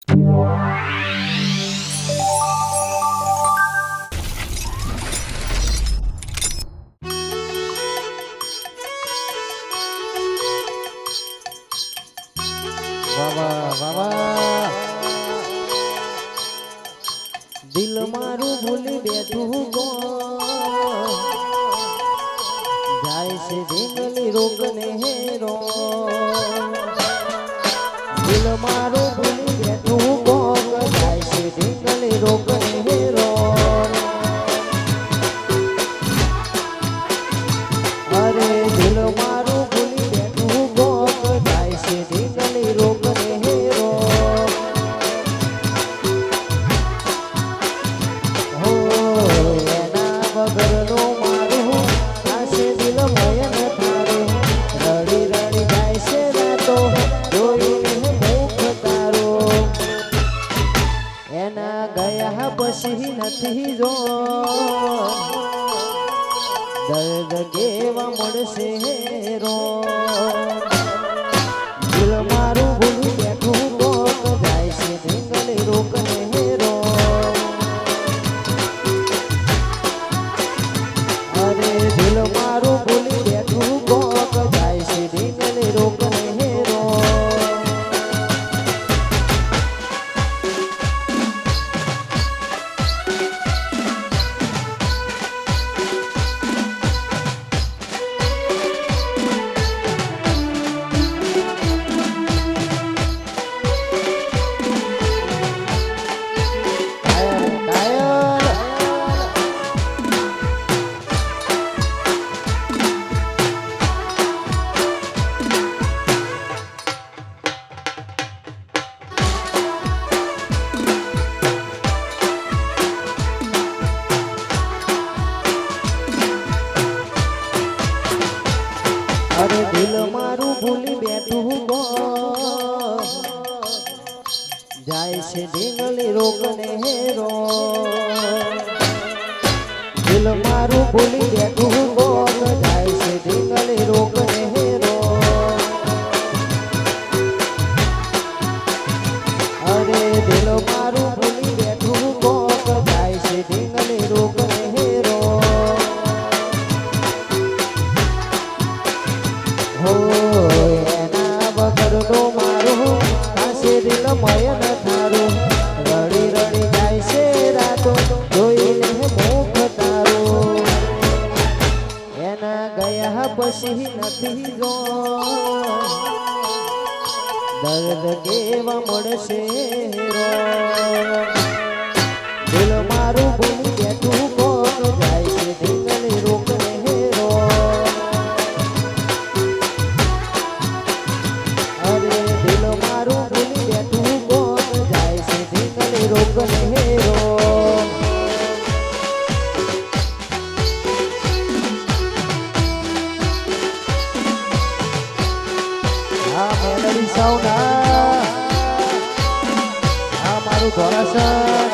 દિલ મારું ભૂલી બેઠું જાય છે જંગલી રોગને હેરો દિલ મારું ભૂલી બેઠું જાય છે જંગલી રોગને હેરો અરે દિલ મારું ભૂલી બેઠું જાય છે જંગલી રોગને હેરો વગરનો મારું આશે દિલ મયન થારું રડી રડી જાય છે રાતો જોઈને મુખ તારો એના ગયા પછી નથી જો દર્દ કેવા મળશે રો દિલ મારું ભૂલી બેઠું કોક જાય છે જંગલી રોકને હેરો દિલ મારું ભૂલી બેઠું કોક જાય છે જંગલી રોકને હેરો અરે દિલ મારું ભૂલી બેઠું જાય છે જંગલી રોગને હેરો દિલ મારું ભૂલી બેઠું જાય છે જંગલી રોગને હેરો અરે દિલ મારું ભૂલી બેઠું જાય છે જંગલી રોગને હેરો એના વગરનો મારું આશે દિલ મયન થારું રડી રડી જાય છે રાતો જોઈને મુખ તારું એના ગયા પછી નથી જો દર્દ કેવા મળશે રો દિલ મારું ભૂલી બેઠું કોક જાય છે જંગલી રોકને હેરો અરે દિલ મારું ભૂલી બેઠું કોક જાય છે જંગલી રોકને હેરો આ મેલડી સાઉન્ડ આ મારું ધોરાસન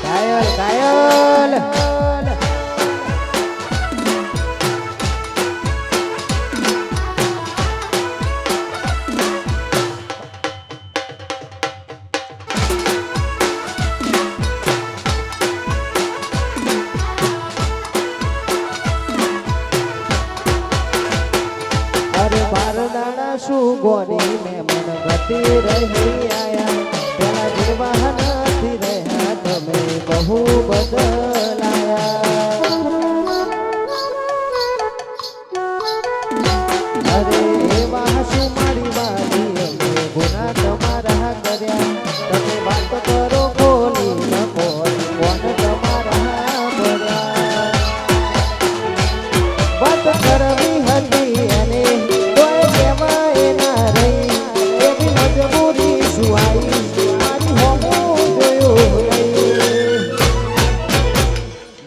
કાયલ કાયલ અરે બારદાણા શું ગોરી ને મન ગતિ રહી આયા પેલા જેવા નથી રહ્યા તમે બહુ બદલાયા અરે એવા શું મારી વાલી અમે ગુના તમારા કર્યા તમે વાત કરો ખોલી નકો કોણ તમારા ભર્યા વાત કરવી હતી અને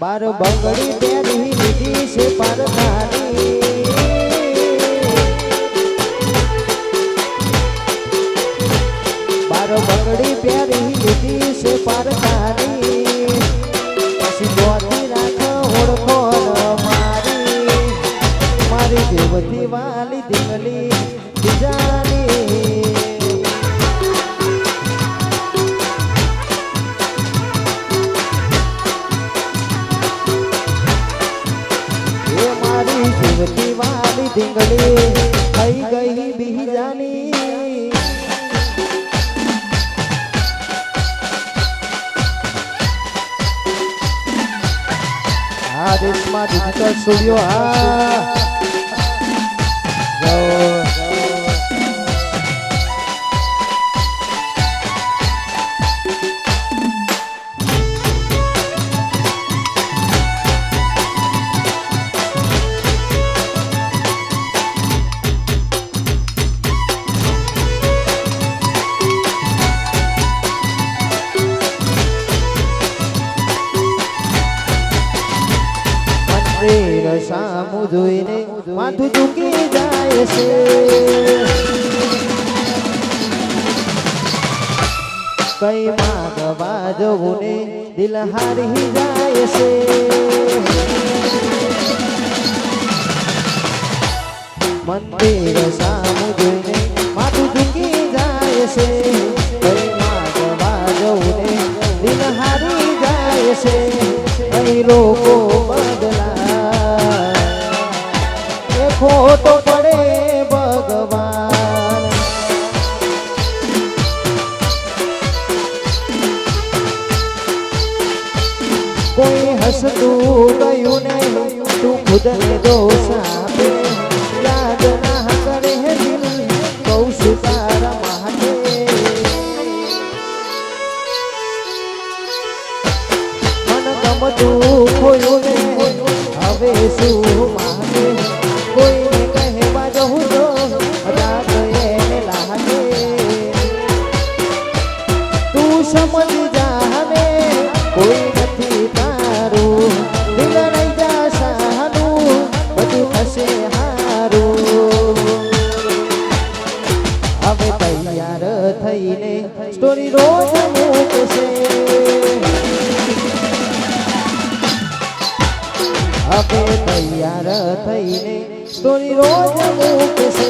બાર બંગડી પહેરી લીધી છે પરધાની બાર બંગડી પહેરી લીધી છે પરધાની પછી દોરી રાખ ઓળખો મારી મારી દેવતી વાલી દીકલી બીજા હળી બીજાની આ દેશમાં ડિજિટલ સ્ટુડિયો સામું જોઈને માથું ઝૂકી જાય છે કઈ માગવા જવું ને દિલ હારી જાય છે મંદિર સામું જોઈને માથું ઝૂકી જાય છે કઈ માગવા જવું ને દિલ હારી જાય છે કઈ લોકો બદલા ખોટો પડે ભગવાન કોઈ હસતું ગયું ને તું ખુદને દોષ આપે યાદ ના કરે દિલ કહું છું તારા માટે મન ગમતું ખોયું ને હવે શું માગે કોઈને કહેવા જવું તો રાત એને લાગે તું સમજી જાને કોઈ નથી તારું દિલ નહીં જા સાનું બધું થશે હારું હવે તૈયાર થઈને સ્ટોરી રોજ મૂકશે હવે તૈયાર થઈને સ્ટોરી રોજ મૂકશે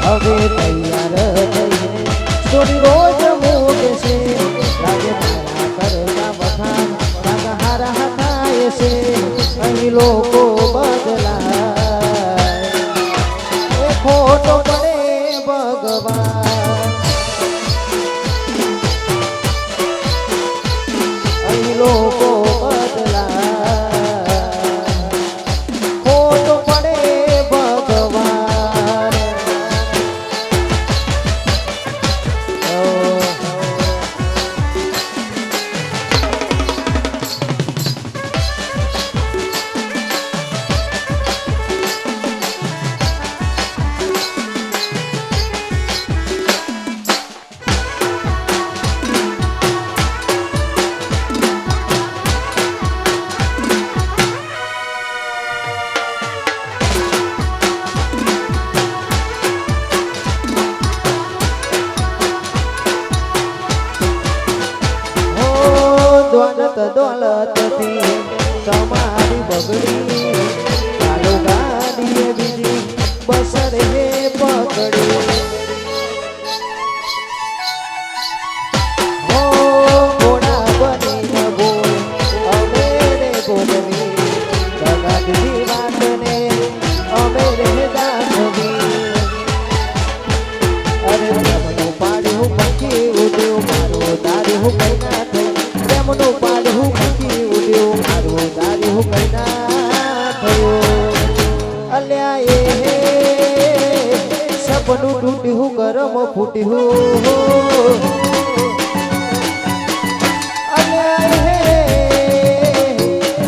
હવે તૈયાર થઈને સ્ટોરી રોજ મૂકશે લાગે મારા કરતા વખાણ લાગા હારા થાય છે અહીં લોકો બદલાય એ ખોટો પડે ભગવાન અહીં લોકો બદલાય ખોટો પડે ભગવાન દોલતથી તમારી બગડી ચાલો ગાડીએ બીજી બસર હે પકડી ઘોડા બનીને બોલ અમે રે બોલવી જગતની વાતને અમે રે દાખવી અરે પ્રેમનું પાડ્યું પંખી ઉડ્યું મારું તારું કઈ ના થયું પ્રેમનું પાડ્યું પંખી ઉડ્યું મારું તારું કઈ ના થયું અલ્યા એ સપનું તૂટ્યું ગરમ ફૂટ્યું અલ્યા એ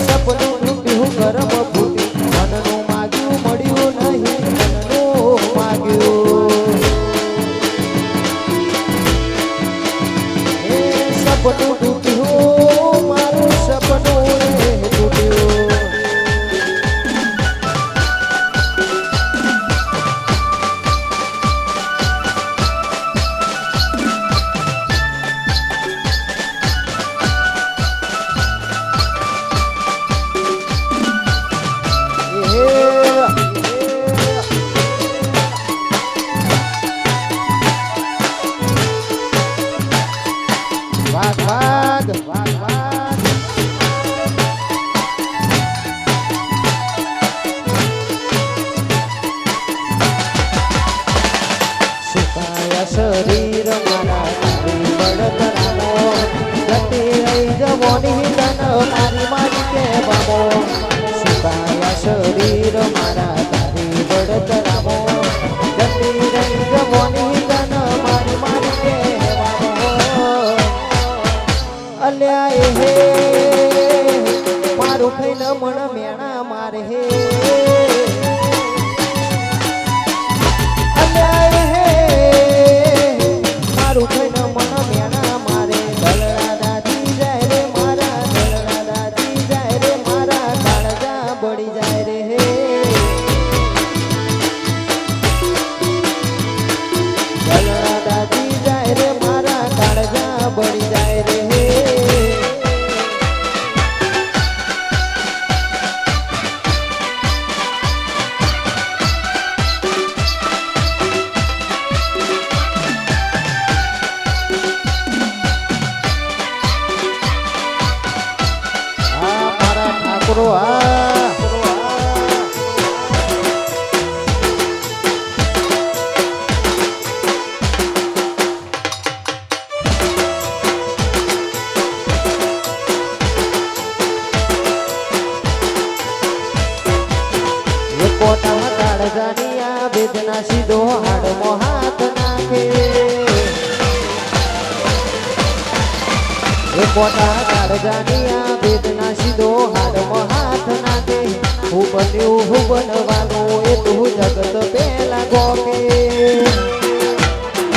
સપનું તૂટ્યું ગરમ ફૂટ્યું મનનું માગ્યું મળ્યું નહીં મનનું માગ્યું એ સપનું તૂટ્યું મારું સપનું તૂટ્યું કોટા કાળજાની આ વેદના સીધો હાડમાં હાથ નાખે એ કોટા કાળજાની આ વેદના સીધો હાડમાં હાથ નાખે હું બન્યું હું બનવાનું એ તું જગત પેલા ગોકે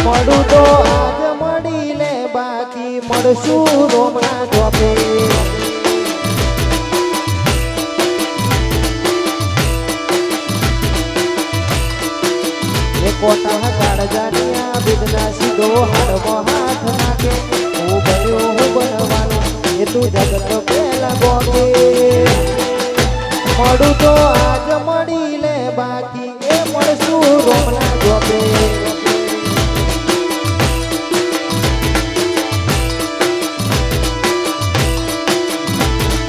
મળું તો આજ મળી લે બાકી મળશું રોમણા જોપે કોટા કાળજાની આ વેદના સીધો હાડમાં હાથ નાખે હું બન્યો હું બનવાનું એ તું જગત પેલા ગોકે મળું તો આજ મળી લે બાકી એ મળશું રોમણા જોપે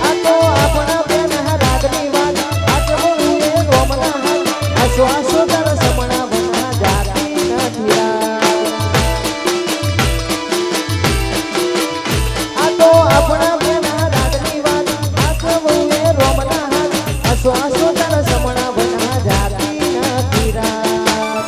આ તો આપણા બેન રાગની વાત આજ હું એ રોમણા હાથ આસો આસો તર સમણા આપણા બેના રાગની વાત આસવને રોમના હાથ આસો આસો તર સમણા બના જાતી નથી રાત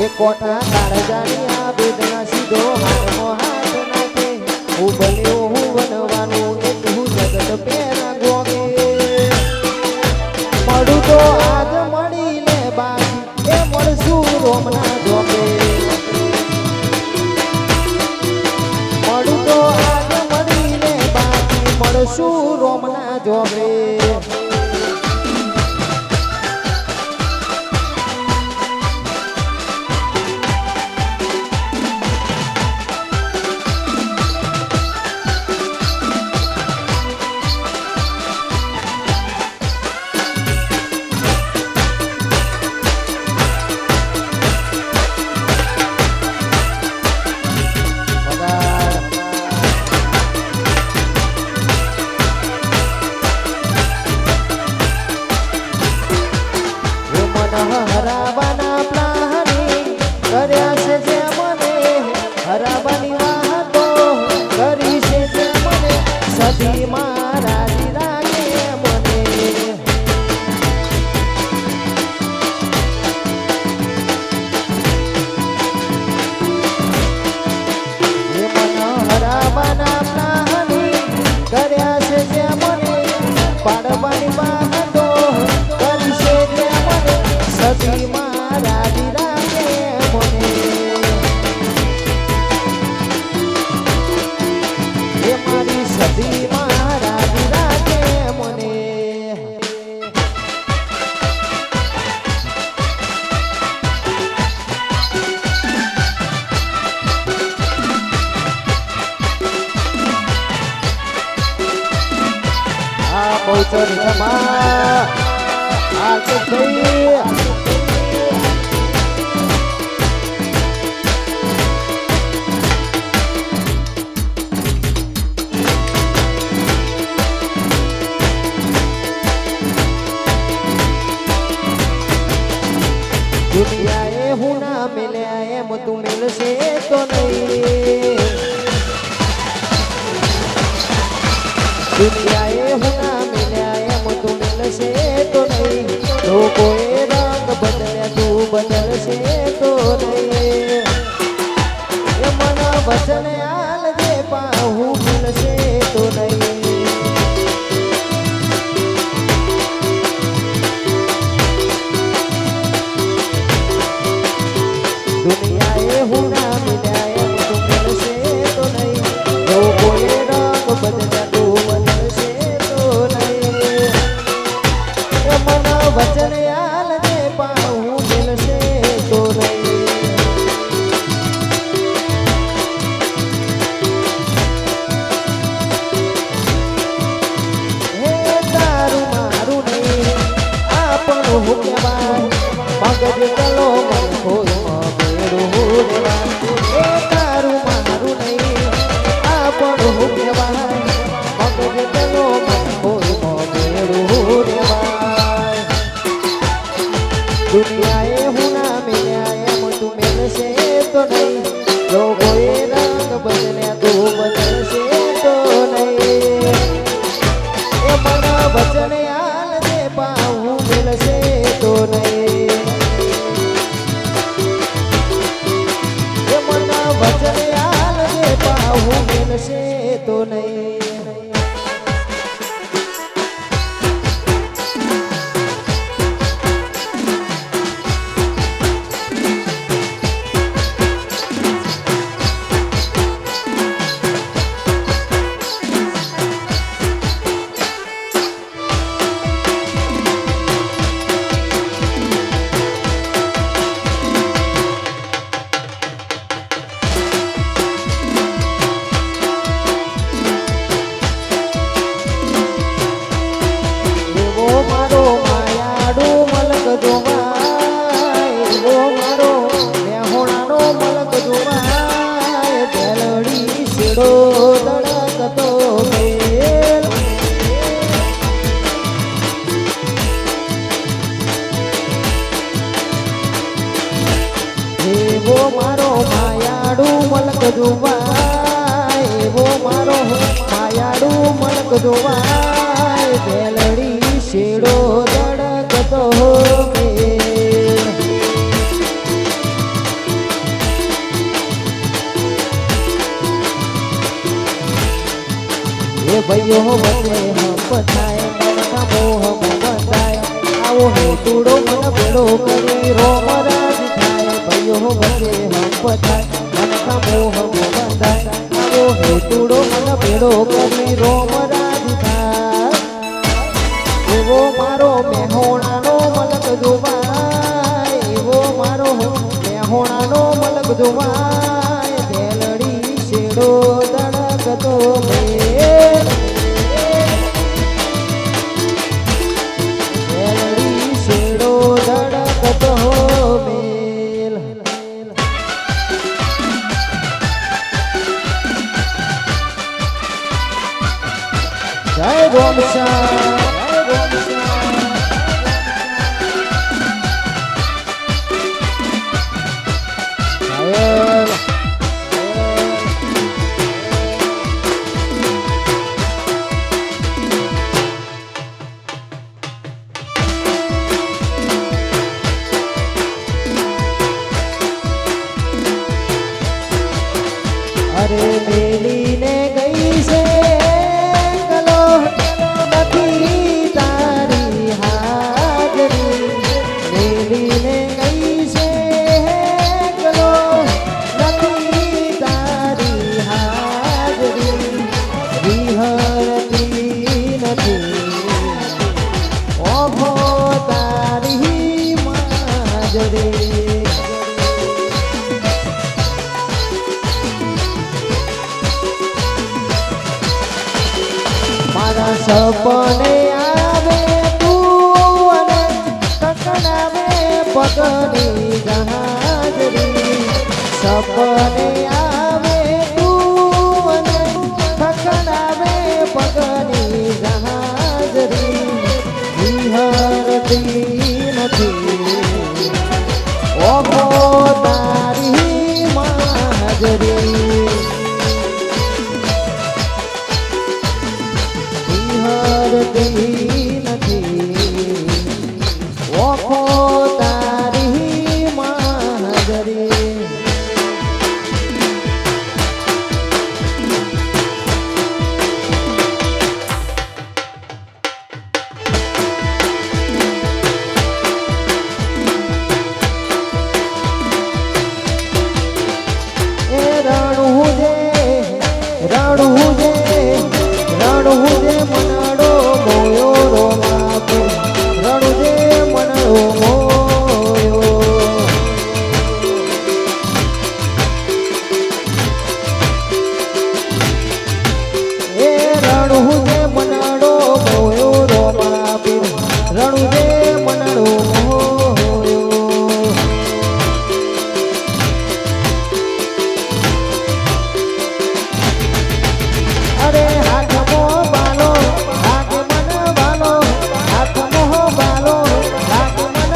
એ કોટા કાળજાની આ વેદના સીધો હાથમાં હાથ નાખે હું બન્યો હું બનવાનું એ તું જગત પેલા ગોગે મળું તો આજ મળી લે બાકી એ મળશું રોમના જોકે મળું તો મળશું રોમના જોબરે હરાબાના પ્લાની કર્યા છે જે મને હરાબાની વાતો કરી છે જે મને સદી મારા રાખે મને એ મને હરાબાના પ્લાની કર્યા છે જે મને પાડવાની વાતો કરી છે જે મને સદી મારા રાખે મને એ મારી સદી મારા રાખે મને આ બહુચર જમા આ તો ભાઈ દુનિયાએ હું ના મિલ્યા એમ તું મિલશે તો નહીં દુનિયાએ હું ના મિલ્યા એમ તું મિલશે તો નહીં લોકોએ રંગ બદલ્યા તું બદલશે તો નહીં એ મન વચન આલ દે પાહું મિલશે તો નહીં દુનિયાએ હું ના મિલ્યા એમ તું મિલશે તો નહીં લોકોએ રંગ બદલ્યા તું બદલશે તો નહીં એ મન વચન આલ દે પાહું મિલશે તો નહીં હે તારું મારું નહીં આપણું હું કહેવાય મગજ ચલો મન હોય એ તારું મારું નહીં આપણું હું કહેવાય મગજ ચલો મન હોય મેળું રેવાય દુનિયાએ હું ના મિલ્યા એમ તું મિલશે તો નહીં લોકોએ રંગ બદલ્યા તું બદલશે તો નહીં એ મન વચન આલ દે પાહું મિલશે મારો માયાડુ મલક જોવાય એવો મારો માયાડુ મલક જોવાય બેલડી શેડો ધડકતો મેલ એ ભાઈઓ વચ્ચે હંપ થાય મનકા મોહ બંધાય આવો હેતુડો મન ભેડો કરી રોમરાજ થાય ભાઈઓ વચ્ચે હંપ થાય મનકા મોહ બંધાય આવો હેતુડો મન ભેડો કરી રોમરાજ થાય એવો મારો મેહોણાનો મલક જોવાય એવો મારો મેહોણાનો મલક જોવાય બેલડી શેડો ધડકતો મેલ બેલડી શેડો ધડકતો મેલ જય રોમશા અરે મેલીને ગઈ છે કલો નથી તારી હાજરી મેલીને ગઈ છે કલો નથી તારી હાજરી વિહરતી નથી ઓભો તારી માજરી મારા સપને આવે તું અને કકડાવે પગની જહાજરી સપને આવે તું અને કકડાવે પગની જહાજરી વિહરતી નથી ઓહો તારી માજરી વિહરતી નથી ઓખો તારી માજરી એ રણું જે મનાડો મોયો રોમાપે રણું જે મનાડો મોયો એ રણું જે મનાડો મોયો રોમાપે રણું જે મનાડો મોયો અરે હાથમો બાલો લાગે મન બાલો હાથમો બાલો લાગે મન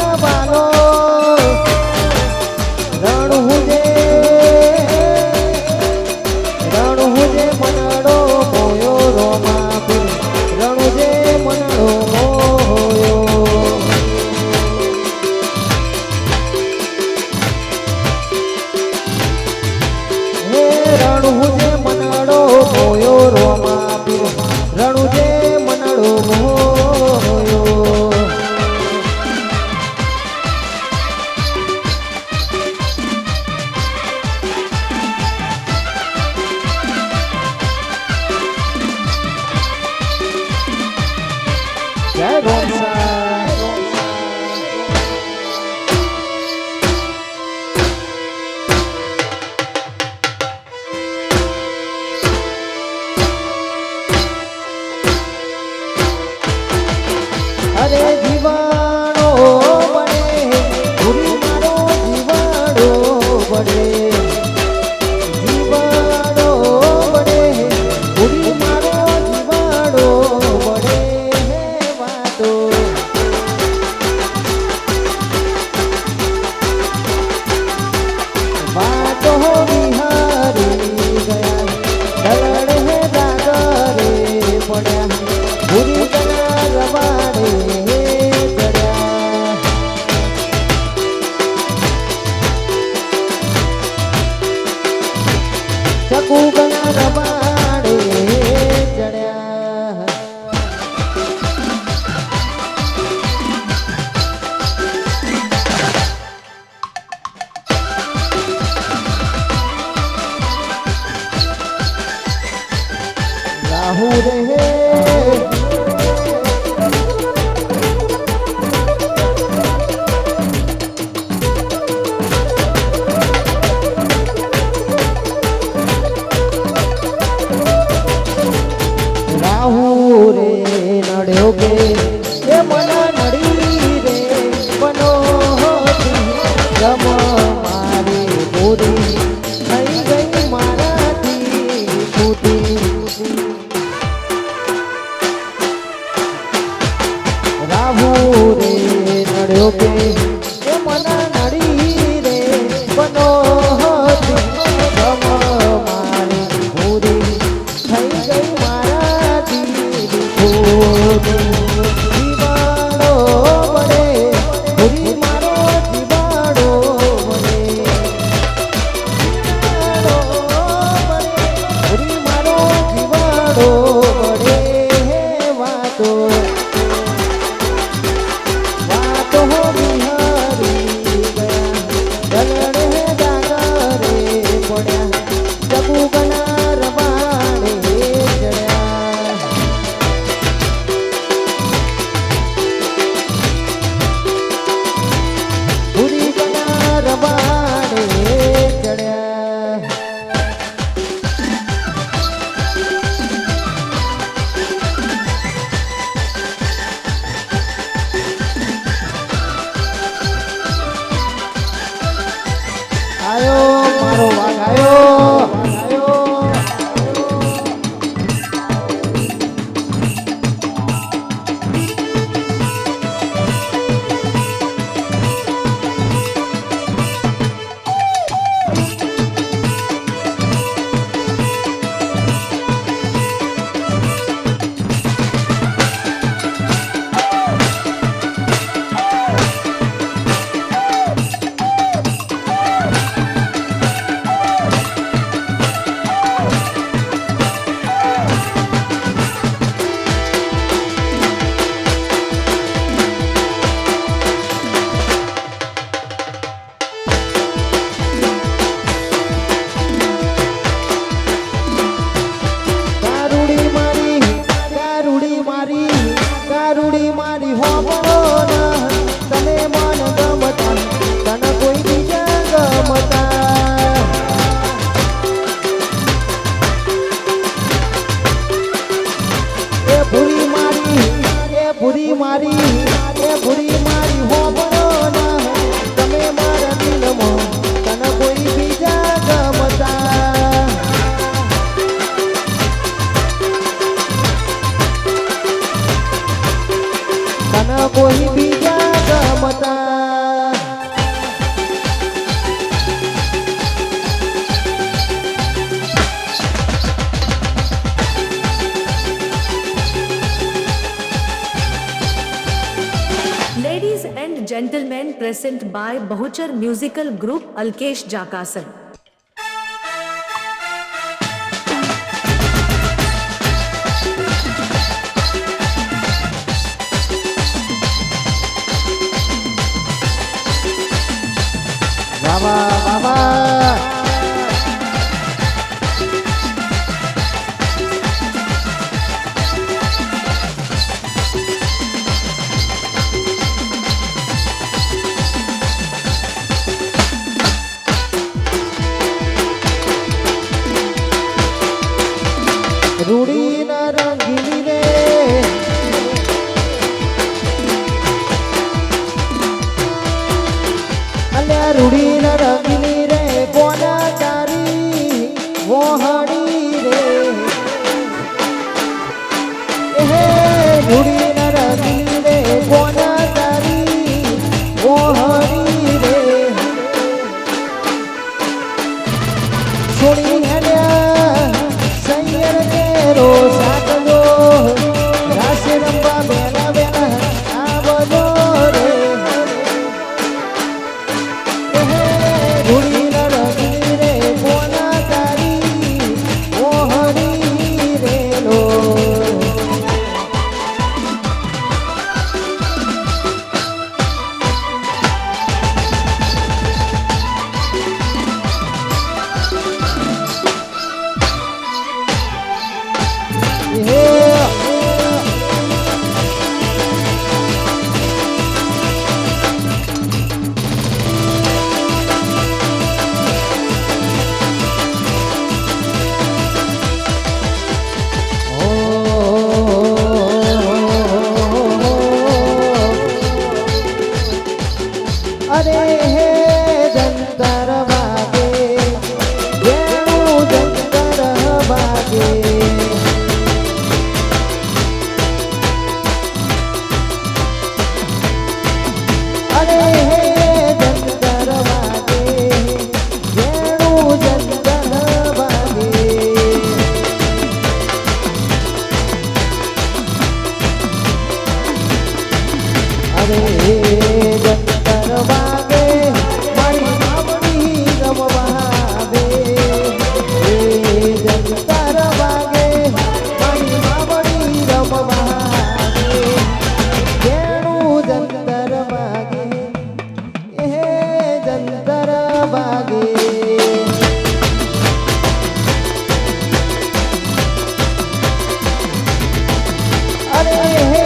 છે એ મના નડી રે બનો હતી ગમ મારી પૂરી થઈ ગઈ મારા દીદી દીવાડો વડે પૂરી મારો દીવાડો વડે પૂરી મારો દીવાડો વડે વાતો વાતો બિહારી ગયા દલડે ડાગરે પડ્યા જબુ ગના રવાડે ચડ્યા પૂરી ગના રવાડે ચડ્યા આયો મારો વાઘ આયો કારુડી મારી હોબળો ના તને મન ગમતા તને કોઈ બીજા ગમતા એ ભૂરી મારી હોબળો ના તમે મારા દિલમાં તને કોઈ બીજા ગમતા તને કોઈ બીજા ગમતા Ladies and gentlemen, present by Bahuchar Musical Group, Alkesh Jakasan. વાવા વાવા રૂડી ના રંગીલી રે અલ્યા રૂડી ના રંગીલી રે કોના તારી વોહડી રે હે રૂડી ના રંગીલી રે કોના તારી વોહડી રે છોડી હેલ્યા સૈયર કેરો સાકલો રાસ રંબા બેલા બેલા આવજો રે ધૂળી ન રંગી રે કોના તારી ઓહરી રે લો અરે હે જંતર વાગે વેણું જંતર વાગે અરે જંતર વાગે મારી માવડી રમવા આવે એ જંતર વાગે મારી માવડી રમવા આવે વેણું જંતર વાગે એ જંતર વાગે અરે હે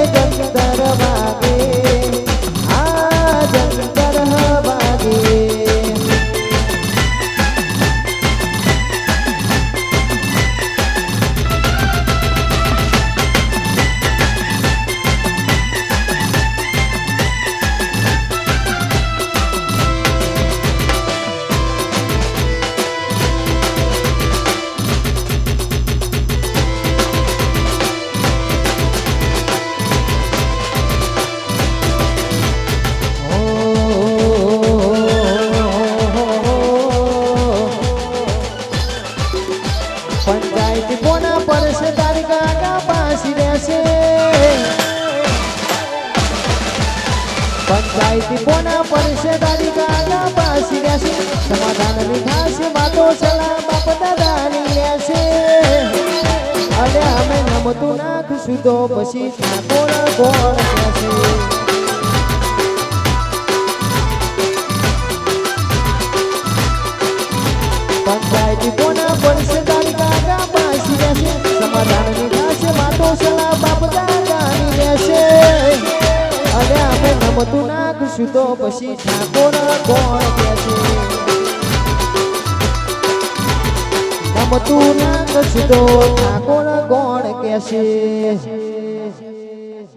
જંતર વાગે આ જંતર વાગે પંચાયત કોના પડશે તારી કાકા પાસી રહેશે પંચાયત કોના પડશે તારી કાકા પાસી રહેશે સમાધાનની ખાસ વાતો સલાહ બાપ દાદાની રહેશે અને અમે નમતું નાખશું તો પછી ઠાકોર કોણ કહેશે પંચાયત કોના પડશે તારી કાકા પાસી રહેશે સમાધાનની ખાસ વાતો સલાહ બાપ દાદાની રહેશે અને અમે નમતું નાખશું તો પછી ઠાકોર કોણ કહેશે નમતું નાખશું તો ઠાકોર કોણ કહેશે